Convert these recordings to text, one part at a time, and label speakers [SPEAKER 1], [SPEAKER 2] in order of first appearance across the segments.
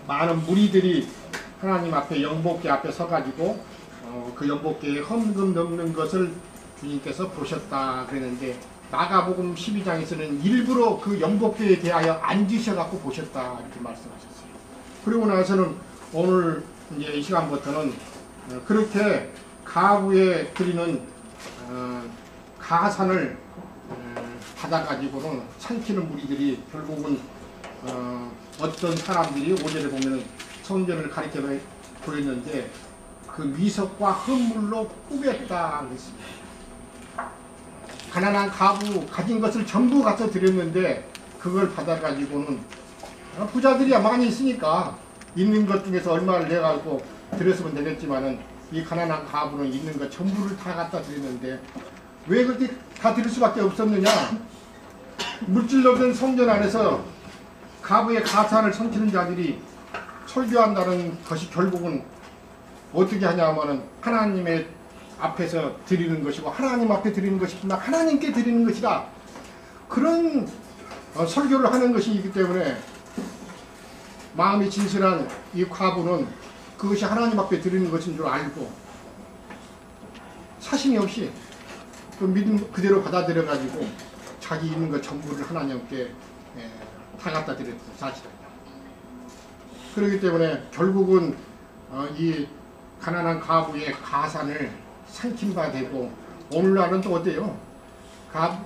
[SPEAKER 1] 많은 무리들이 하나님 앞에 영복궤 앞에 서가지고 그 영복궤에 헌금 넣는 것을 주님께서 보셨다 그랬는데, 마가복음 12장에서는 일부러 그 영복궤에 대하여 앉으셔갖고 보셨다 이렇게 말씀하셨어요. 그리고 나서는 오늘 이제 이 시간부터는 그렇게 가부에 드리는 가산을 받아가지고는 삼키는 무리들이 결국은 어떤 사람들이 5절에 보면은 성전을 가리켜 보였는데 그 미석과 헌물로 꾸몄다 그랬습니다. 가난한 가부 가진 것을 전부 갖다 드렸는데 그걸 받아가지고는 부자들이야 많이 있으니까 있는 것 중에서 얼마를 내가지고 드렸으면 되겠지만은 이 가난한 가부는 있는 것 전부를 다 갖다 드렸는데 왜 그렇게 다 드릴 수밖에 없었느냐? 물질로 된 성전 안에서 가부의 가산을 삼키는 자들이 설교한다는 것이 결국은 어떻게 하냐면은 하나님의 앞에서 드리는 것이고 하나님 앞에 드리는 것이지만 하나님께 드리는 것이다. 그런 설교를 하는 것이기 때문에 마음이 진실한 이 과부는 그것이 하나님 앞에 드리는 것인 줄 알고 사심이 없이 그 믿음 그대로 받아들여 가지고 자기 있는 것 전부를 하나님께 다 갖다 드렸던 사실입니다. 그렇기 때문에 결국은 이 가난한 가부의 가산을 삼킨 바 되고, 오늘날은 또 어때요?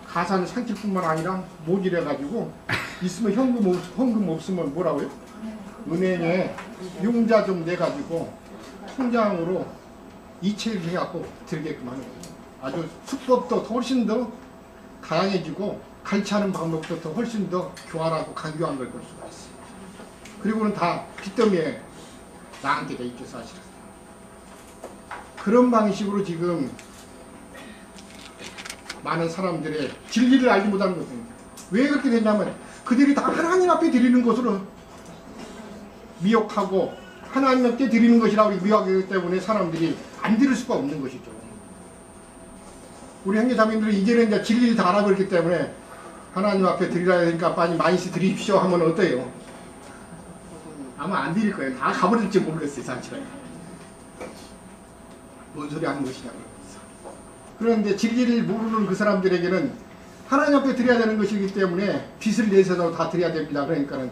[SPEAKER 1] 가산을 삼킬 뿐만 아니라 모질해 가지고 있으면 현금 없으면 뭐라고요? 은행에 융자 좀 내 가지고 통장으로 이체를 해갖고 들게끔 하는 거예요. 아주 수법도 훨씬 더 다양해지고 갈취하는 방법도 더 훨씬 더 교활하고 강교한 걸 볼 수가 있어요. 그리고는 다 빚더미에 나앉게 돼 있죠, 사실은. 그런 방식으로 지금 많은 사람들의 진리를 알지 못하는 것입니다. 왜 그렇게 됐냐면 그들이 다 하나님 앞에 드리는 것으로 미혹하고 하나님께 드리는 것이라고 미혹하기 때문에 사람들이 안 드릴 수가 없는 것이죠. 우리 형제자매들은 이제는 이제 진리를 다 알아버렸기 때문에 하나님 앞에 드리라 되니까 빨리 많이씩 드립시오 하면 어때요? 아마 안 드릴 거예요. 다 가버릴지 모르겠어요, 사실은. 뭔 소리 하는 것이냐고. 그런데 진리를 모르는 그 사람들에게는 하나님 앞에 드려야 되는 것이기 때문에 빚을 내서도 다 드려야 됩니다. 그러니까는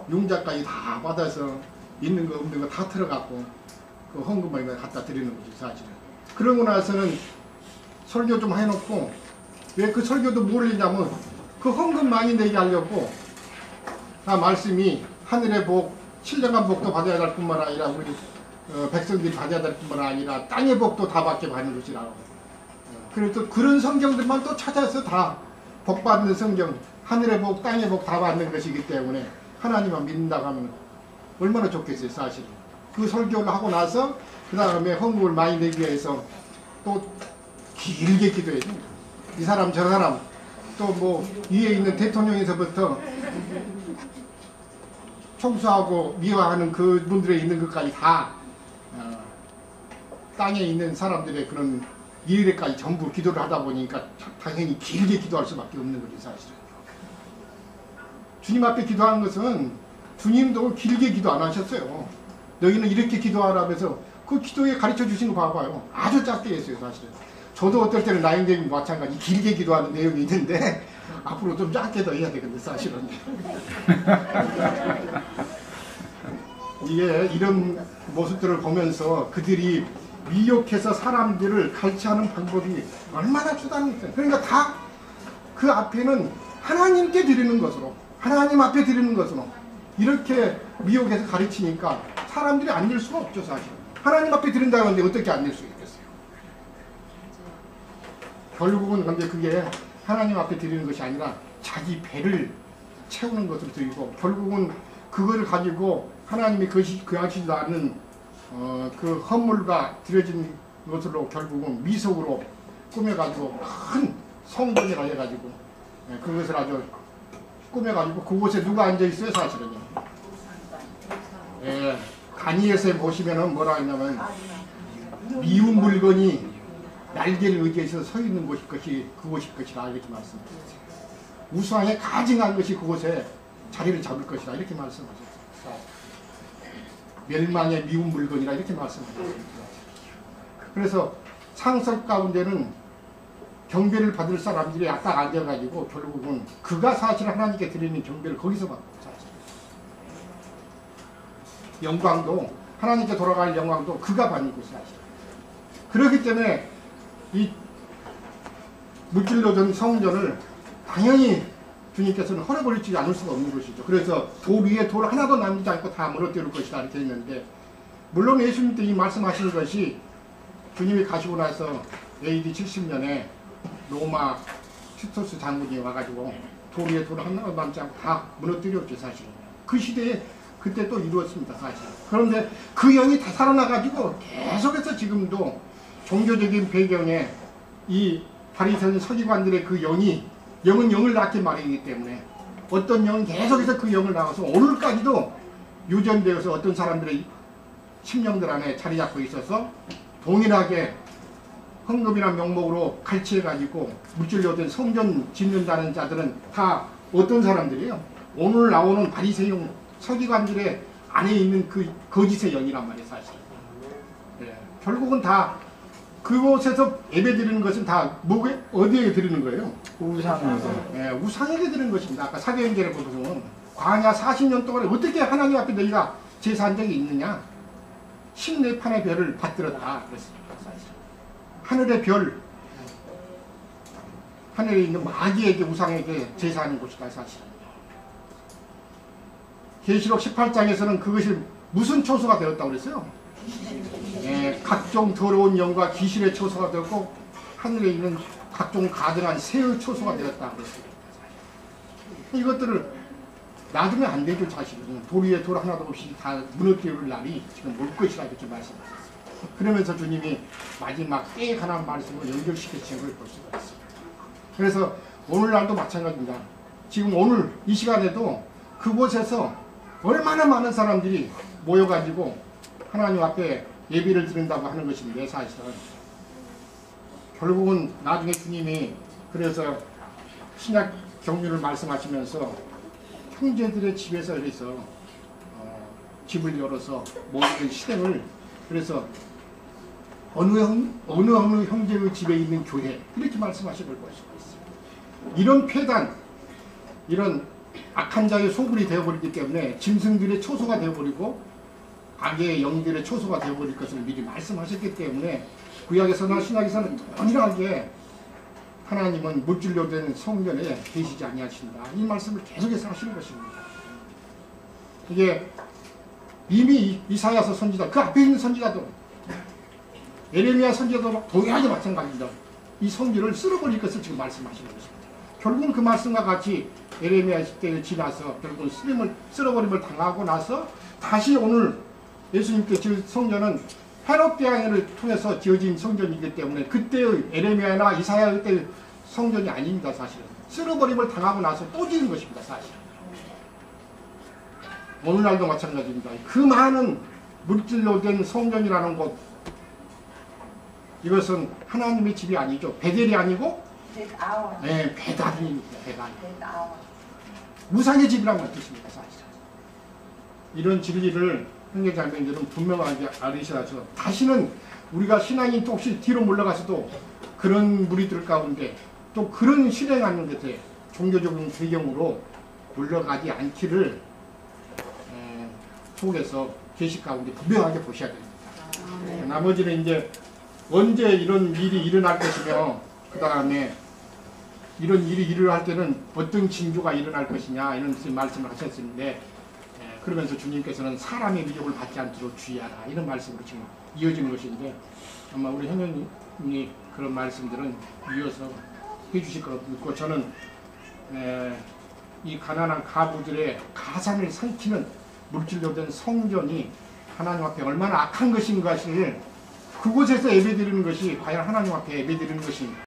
[SPEAKER 1] 융자까지 다 받아서 있는 거 없는 거 다 틀어갖고 그 헌금을 갖다 드리는 거죠, 사실은. 그러고 나서는 설교 좀 해놓고, 왜 그 설교도 모르냐면 그 헌금 많이 내게 하려고 말씀이 하늘의 복, 신령한 복도 받아야 될 뿐만 아니라 우리 백성들이 받아야 될 뿐만 아니라 땅의 복도 다 받게 받는 것이라고. 그래서 그런 성경들만 또 찾아서 다 복 받는 성경, 하늘의 복, 땅의 복 다 받는 것이기 때문에 하나님만 믿는다고 하면 얼마나 좋겠어요, 사실은. 그 설교를 하고 나서 그 다음에 헌금을 많이 내기 위해서 또 길게 기도해야 됩니다. 이 사람 저 사람 또 뭐 위에 있는 대통령에서부터 총수하고 미화하는 그 분들에 있는 것까지 다 땅에 있는 사람들의 그런 일에까지 전부 기도를 하다 보니까 당연히 길게 기도할 수밖에 없는 거죠, 사실은. 주님 앞에 기도하는 것은 주님도 길게 기도 안 하셨어요. 너희는 이렇게 기도하라면서 그 기도에 가르쳐 주신 거 봐봐요. 아주 짧게 했어요, 사실은. 저도 어떨 때는 나인데도 마찬가지 길게 기도하는 내용이 있는데 앞으로 좀 짧게 더 해야 되겠는데, 사실은. 이게 이런 모습들을 보면서 그들이 미혹해서 사람들을 갈취하는 방법이 얼마나 추단했어요. 그러니까 다 그 앞에는 하나님께 드리는 것으로, 하나님 앞에 드리는 것으로 이렇게 미혹해서 가르치니까 사람들이 안 낼 수가 없죠, 사실. 하나님 앞에 드린다는데 어떻게 안 낼 수 있겠어요? 결국은 근데 그게 하나님 앞에 드리는 것이 아니라 자기 배를 채우는 것으로 드리고, 결국은 그걸 가지고 하나님이 그하시지도 않은 그 헌물과 드려진 것으로 결국은 미석으로 꾸며가지고 큰 성전이라 해가지고 그것을 아주 꾸며가지고 그곳에 누가 앉아있어요, 사실은요. 다니엘서에 보시면은 뭐라 했냐면 미운 물건이 날개를 의지해서 서 있는 곳이 그것일 것이라 이렇게 말씀드렸어요. 우수하게 가증한 것이 그곳에 자리를 잡을 것이다 이렇게 말씀하셨습니다. 멸망의 미운 물건이라 이렇게 말씀하셨습니다. 그래서 상석 가운데는 경배를 받을 사람들이 딱 앉아가지고 결국은 그가 사실 하나님께 드리는 경배를 거기서 받고 사실 영광도 하나님께 돌아갈 영광도 그가 받는 것이 사실. 그렇기 때문에 이 물질로 된 성전을 당연히 주님께서는 허락버리지 않을 수가 없는 것이죠. 그래서 돌 위에 돌 하나도 남기지 않고 다 무너뜨릴 것이다 이렇게 했는데, 물론 예수님 때 이 말씀하신 것이 주님이 가시고 나서 AD 70년에 로마 티투스 장군이 와가지고 돌 위에 돌 하나도 남지 않고 다 무너뜨렸죠 사실. 그 시대에 그때 또 이루었습니다 사실. 그런데 그 영이 다 살아나가지고 계속해서 지금도 종교적인 배경에 이 바리새인 서기관들의 그 영은 영을 낳기 마련이기 때문에 어떤 영은 계속해서 그 영을 낳아서 오늘까지도 유전되어서 어떤 사람들의 심령들 안에 자리 잡고 있어서 동일하게 헌금이나 명목으로 갈취해가지고 물질로 된 성전 짓는다는 자들은 다 어떤 사람들이에요? 오늘 나오는 바리새인 서기관들의 안에 있는 그 거짓의 영이란 말이에요 사실. 예, 결국은 다 그곳에서 예배드리는 것은 다 어디에 드리는 거예요?
[SPEAKER 2] 우상에서.
[SPEAKER 1] 예, 우상에게 드리는 것입니다. 아까 사도행전에 보면 광야 40년 동안에 어떻게 하나님 앞에 너희가 제사한 적이 있느냐? 14판의 별을 받들었다 그랬습니다. 사실. 하늘의 별, 하늘에 있는 마귀에게 우상에게 제사하는 곳이다 사실. 계시록 18장에서는 그것이 무슨 초소가 되었다고 그랬어요? 예, 각종 더러운 영과 귀신의 초소가 되었고 하늘에 있는 각종 가증한 새의 초소가 되었다 그랬습니다. 이것들을 놔두면 안 되죠 사실은. 돌 위에 돌 하나도 없이 다 무너뜨릴 날이 지금 올 것이라 이렇게 말씀하셨습니다. 그러면서 주님이 마지막 때에 관한 말씀을 연결시키신 걸 볼 수가 있습니다. 그래서 오늘날도 마찬가지입니다. 지금 오늘 이 시간에도 그곳에서 얼마나 많은 사람들이 모여가지고 하나님 앞에 예배를 드린다고 하는 것인데 사실은 결국은 나중에 주님이 그래서 신약 경륜을 말씀하시면서 형제들의 집에서 이래서 집을 열어서 모든 실행을 그래서 어느 형제의 집에 있는 교회 이렇게 말씀하실 걸 볼 수가 있습니다. 이런 폐단, 이런 악한 자의 소굴이 되어버리기 때문에 짐승들의 초소가 되어버리고 악의 영들의 초소가 되어버릴 것을 미리 말씀하셨기 때문에 구약에서나 신약에서는 동일하게 하나님은 물질로 된 성전에 계시지 아니하신다. 이 말씀을 계속해서 하시는 것입니다. 이게 이미 이사야서 선지자, 그 앞에 있는 선지자도 에레미야 선지자도 동일하게 마찬가지입니다. 이 성전을 쓸어버릴 것을 지금 말씀하시는 것입니다. 결국은 그 말씀과 같이 에레미야 시대를 지나서 결국은 쓸어버림을 당하고 나서 다시 오늘 예수님께 지은 성전은 헤롯 대왕을 통해서 지어진 성전이기 때문에 그때의 에레미야나 이사야 때의 성전이 아닙니다. 사실은 쓸어버림을 당하고 나서 또 지은 것입니다. 사실 오늘날도 마찬가지입니다. 그 많은 물질로 된 성전이라는 곳, 이것은 하나님의 집이 아니죠. 베델이 아니고 네, 베다입니다. 베다. 우상의 집이라는 뜻입니다. 사실 이런 진리를 형제자매들은 분명하게 알으셔야죠. 다시는 우리가 신앙이 또 혹시 뒤로 물러가서도 그런 무리들 가운데 또 그런 실행하는 것에 종교적인 배경으로 물러가지 않기를 속에서 계시 가운데 분명하게 보셔야 됩니다. 나머지는 이제 언제 이런 일이 일어날 것이며 그 다음에 이런 일이 일어날 때는 어떤 징조가 일어날 것이냐 이런 말씀을 하셨는데 그러면서 주님께서는 사람의 미혹을 받지 않도록 주의하라 이런 말씀으로 지금 이어지는 것인데 아마 우리 형님이 그런 말씀들은 이어서 해주실 거라고 믿고 저는 이 가난한 가부들의 가산을 삼키는 물질로 된 성전이 하나님 앞에 얼마나 악한 것인가를 그곳에서 예배드리는 것이 과연 하나님 앞에 예배드리는 것인가